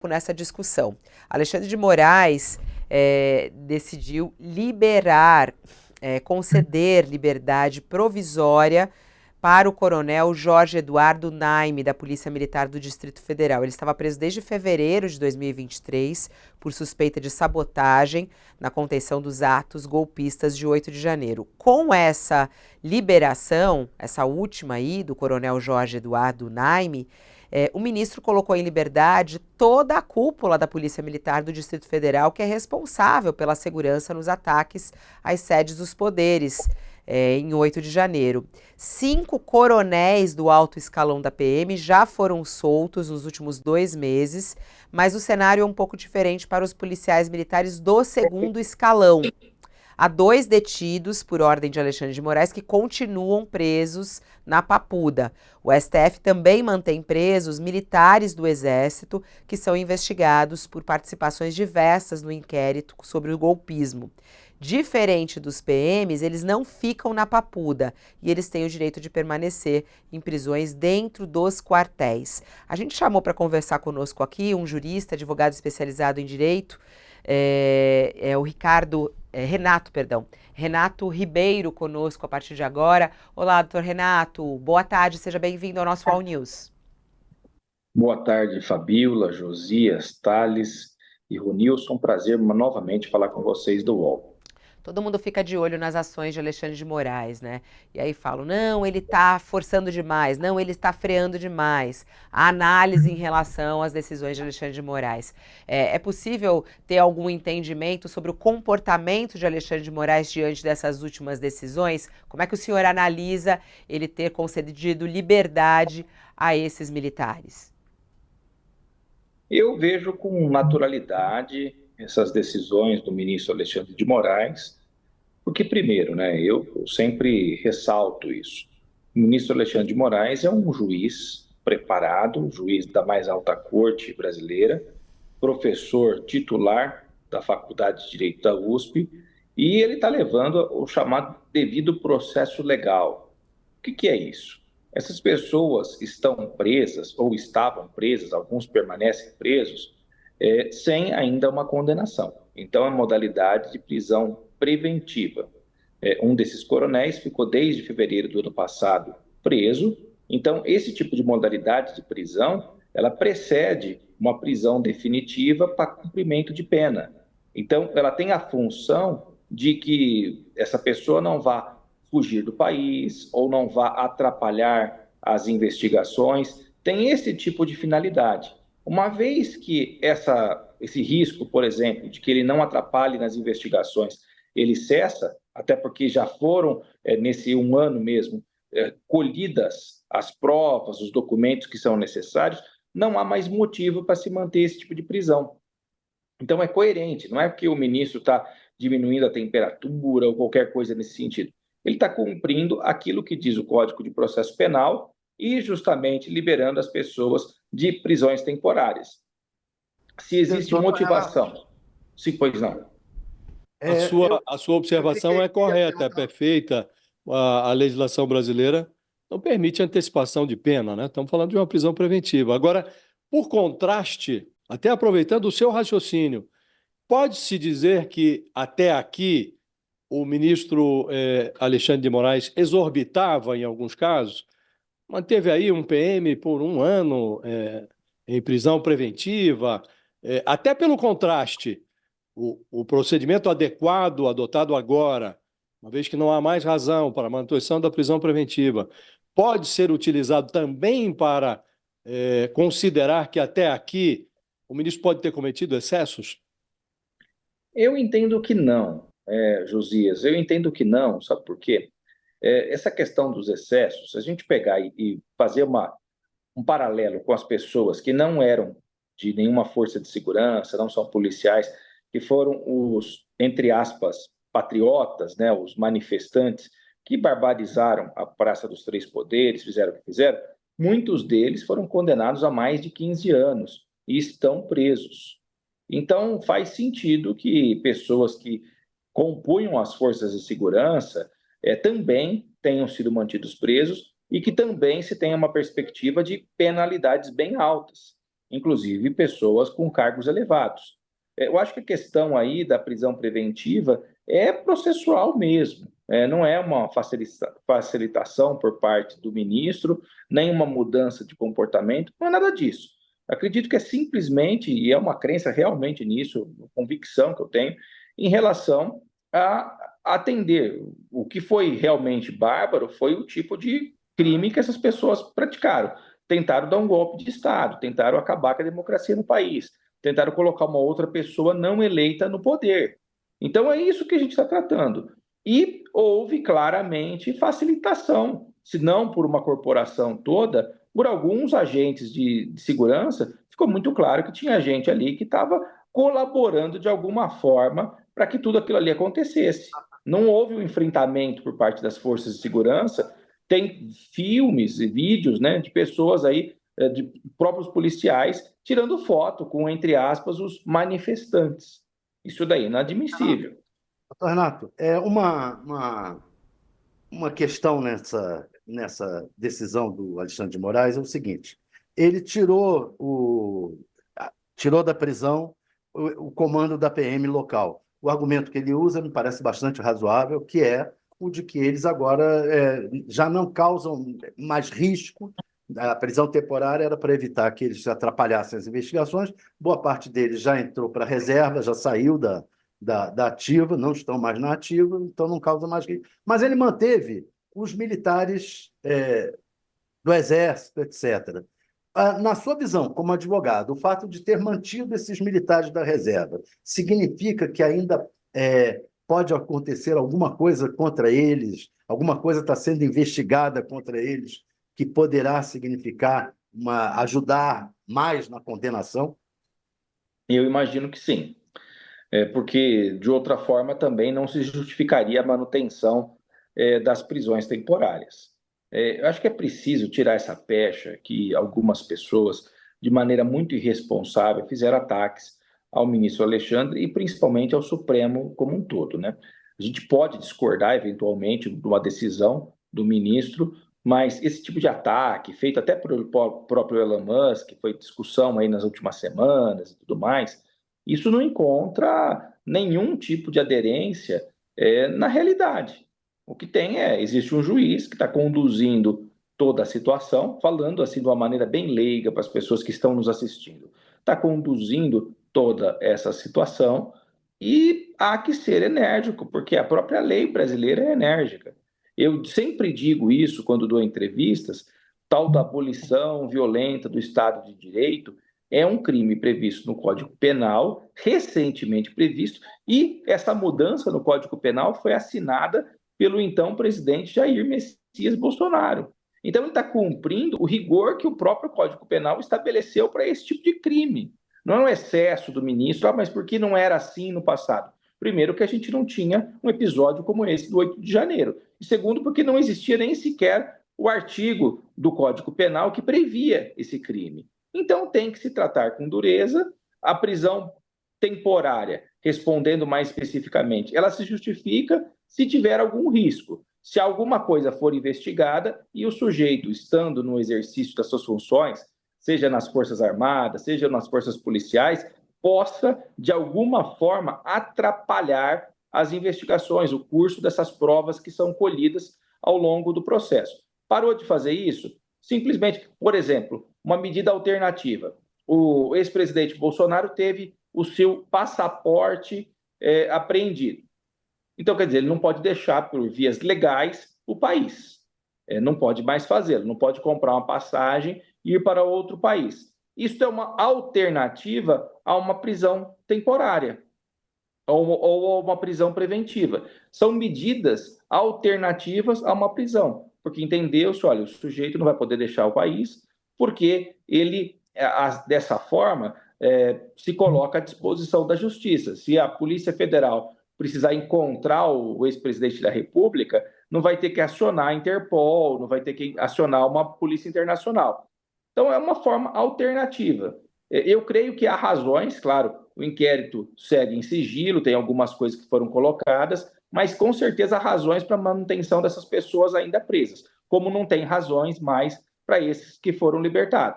nessa discussão. Alexandre de Moraes decidiu conceder liberdade provisória para o coronel Jorge Eduardo Naime, da Polícia Militar do Distrito Federal. Ele estava preso desde fevereiro de 2023 por suspeita de sabotagem na contenção dos atos golpistas de 8 de janeiro. Com essa liberação, essa última aí, do coronel Jorge Eduardo Naime, o ministro colocou em liberdade toda a cúpula da Polícia Militar do Distrito Federal, que é responsável pela segurança nos ataques às sedes dos poderes, em 8 de janeiro. 5 coronéis do alto escalão da PM já foram soltos nos últimos 2 meses, mas o cenário é um pouco diferente para os policiais militares do segundo escalão. Há 2 detidos por ordem de Alexandre de Moraes que continuam presos na Papuda. O STF também mantém presos militares do Exército que são investigados por participações diversas no inquérito sobre o golpismo. Diferente dos PMs, eles não ficam na Papuda e eles têm o direito de permanecer em prisões dentro dos quartéis. A gente chamou para conversar conosco aqui um jurista, advogado especializado em direito, Renato Ribeiro conosco a partir de agora. Olá, doutor Renato, boa tarde, seja bem-vindo ao nosso All News. Boa tarde, Fabíola, Josias, Thales e Ronilson. Prazer novamente falar com vocês do UOL. Todo mundo fica de olho nas ações de Alexandre de Moraes, né? E aí falam, não, ele está forçando demais, não, ele está freando demais. A análise em relação às decisões de Alexandre de Moraes. É possível ter algum entendimento sobre o comportamento de Alexandre de Moraes diante dessas últimas decisões? Como é que o senhor analisa ele ter concedido liberdade a esses militares? Eu vejo com naturalidade essas decisões do ministro Alexandre de Moraes, porque, primeiro, né, eu sempre ressalto isso. O ministro Alexandre de Moraes é um juiz preparado, juiz da mais alta corte brasileira, professor titular da Faculdade de Direito da USP, e ele está levando o chamado devido processo legal. O que é isso? Essas pessoas estão presas ou estavam presas, alguns permanecem presos, sem ainda uma condenação. Então, a modalidade de prisão preventiva. Um desses coronéis ficou desde fevereiro do ano passado preso. Então, esse tipo de modalidade de prisão, ela precede uma prisão definitiva para cumprimento de pena. Então, ela tem a função de que essa pessoa não vá fugir do país ou não vá atrapalhar as investigações. Tem esse tipo de finalidade. Uma vez que esse risco, por exemplo, de que ele não atrapalhe nas investigações, ele cessa, até porque já foram, nesse 1 ano mesmo, colhidas as provas, os documentos que são necessários, não há mais motivo para se manter esse tipo de prisão. Então, é coerente, não é porque o ministro está diminuindo a temperatura ou qualquer coisa nesse sentido. Ele está cumprindo aquilo que diz o Código de Processo Penal e justamente liberando as pessoas de prisões temporárias. Se existe motivação, se pois não. A sua observação é correta, é perfeita. A legislação brasileira não permite antecipação de pena, né? Estamos falando de uma prisão preventiva. Agora, por contraste, até aproveitando o seu raciocínio, pode-se dizer que até aqui o ministro Alexandre de Moraes exorbitava em alguns casos? Manteve aí um PM por 1 ano em prisão preventiva, até pelo contraste, o procedimento adequado adotado agora, uma vez que não há mais razão para a manutenção da prisão preventiva, pode ser utilizado também para considerar que até aqui o ministro pode ter cometido excessos? Eu entendo que não, Josias, eu entendo que não, sabe por quê? Essa questão dos excessos, se a gente pegar e fazer um paralelo com as pessoas que não eram de nenhuma força de segurança, não são policiais, que foram os, entre aspas, patriotas, né, os manifestantes, que barbarizaram a Praça dos Três Poderes, fizeram o que fizeram, muitos deles foram condenados a mais de 15 anos e estão presos. Então, faz sentido que pessoas que compunham as forças de segurança também tenham sido mantidos presos e que também se tenha uma perspectiva de penalidades bem altas. inclusive pessoas com cargos elevados. Eu acho que a questão aí da prisão preventiva é processual mesmo, não é uma facilitação por parte do ministro, nem uma mudança de comportamento, não é nada disso. Acredito que é simplesmente, e é uma crença realmente nisso, uma convicção que eu tenho, em relação a atender. O que foi realmente bárbaro foi o tipo de crime que essas pessoas praticaram. Tentaram dar um golpe de Estado, tentaram acabar com a democracia no país, tentaram colocar uma outra pessoa não eleita no poder. Então é isso que a gente está tratando. E houve claramente facilitação, se não por uma corporação toda, por alguns agentes de segurança, ficou muito claro que tinha gente ali que estava colaborando de alguma forma para que tudo aquilo ali acontecesse. Não houve um enfrentamento por parte das forças de segurança. Tem filmes e vídeos, né, de pessoas aí, de próprios policiais, tirando foto com, entre aspas, os manifestantes. Isso daí é inadmissível. Doutor Renato, uma questão nessa decisão do Alexandre de Moraes é o seguinte: ele tirou da prisão o comando da PM local. O argumento que ele usa me parece bastante razoável, que é o de que eles agora já não causam mais risco. A prisão temporária era para evitar que eles atrapalhassem as investigações. Boa parte deles já entrou para a reserva, já saiu da ativa, não estão mais na ativa, então não causa mais risco. Mas ele manteve os militares do Exército, etc. Na sua visão, como advogado, o fato de ter mantido esses militares da reserva significa que ainda pode acontecer alguma coisa contra eles, alguma coisa está sendo investigada contra eles, que poderá significar ajudar mais na condenação? Eu imagino que sim. Porque, de outra forma, também não se justificaria a manutenção das prisões temporárias. Eu acho que é preciso tirar essa pecha que algumas pessoas, de maneira muito irresponsável, fizeram ataques ao ministro Alexandre e principalmente ao Supremo como um todo, né? A gente pode discordar, eventualmente, de uma decisão do ministro, mas esse tipo de ataque, feito até pelo próprio Elon Musk, que foi discussão aí nas últimas semanas e tudo mais, isso não encontra nenhum tipo de aderência na realidade. O que tem existe um juiz que está conduzindo toda a situação, falando assim de uma maneira bem leiga para as pessoas que estão nos assistindo. Está conduzindo toda essa situação e há que ser enérgico, porque a própria lei brasileira é enérgica. Eu sempre digo isso quando dou entrevistas, tal da abolição violenta do Estado de Direito é um crime previsto no Código Penal, recentemente previsto, e essa mudança no Código Penal foi assinada pelo então presidente Jair Messias Bolsonaro. Então ele está cumprindo o rigor que o próprio Código Penal estabeleceu para esse tipo de crime. Não é um excesso do ministro, mas por que não era assim no passado? Primeiro, que a gente não tinha um episódio como esse do 8 de janeiro. E segundo, porque não existia nem sequer o artigo do Código Penal que previa esse crime. Então tem que se tratar com dureza. A prisão temporária, respondendo mais especificamente, ela se justifica se tiver algum risco. Se alguma coisa for investigada e o sujeito, estando no exercício das suas funções, seja nas Forças Armadas, seja nas Forças Policiais, possa, de alguma forma, atrapalhar as investigações, o curso dessas provas que são colhidas ao longo do processo. Parou de fazer isso? Simplesmente, por exemplo, uma medida alternativa. O ex-presidente Bolsonaro teve o seu passaporte apreendido. Então, quer dizer, ele não pode deixar por vias legais o país. Não pode mais fazê-lo, não pode comprar uma passagem e ir para outro país. Isso é uma alternativa a uma prisão temporária ou a uma prisão preventiva. São medidas alternativas a uma prisão, porque entendeu-se, olha, o sujeito não vai poder deixar o país porque ele, dessa forma, se coloca à disposição da justiça. Se a Polícia Federal precisar encontrar o ex-presidente da República, não vai ter que acionar a Interpol, não vai ter que acionar uma polícia internacional. Então, é uma forma alternativa. Eu creio que há razões, claro, o inquérito segue em sigilo, tem algumas coisas que foram colocadas, mas com certeza há razões para a manutenção dessas pessoas ainda presas, como não tem razões mais para esses que foram libertados.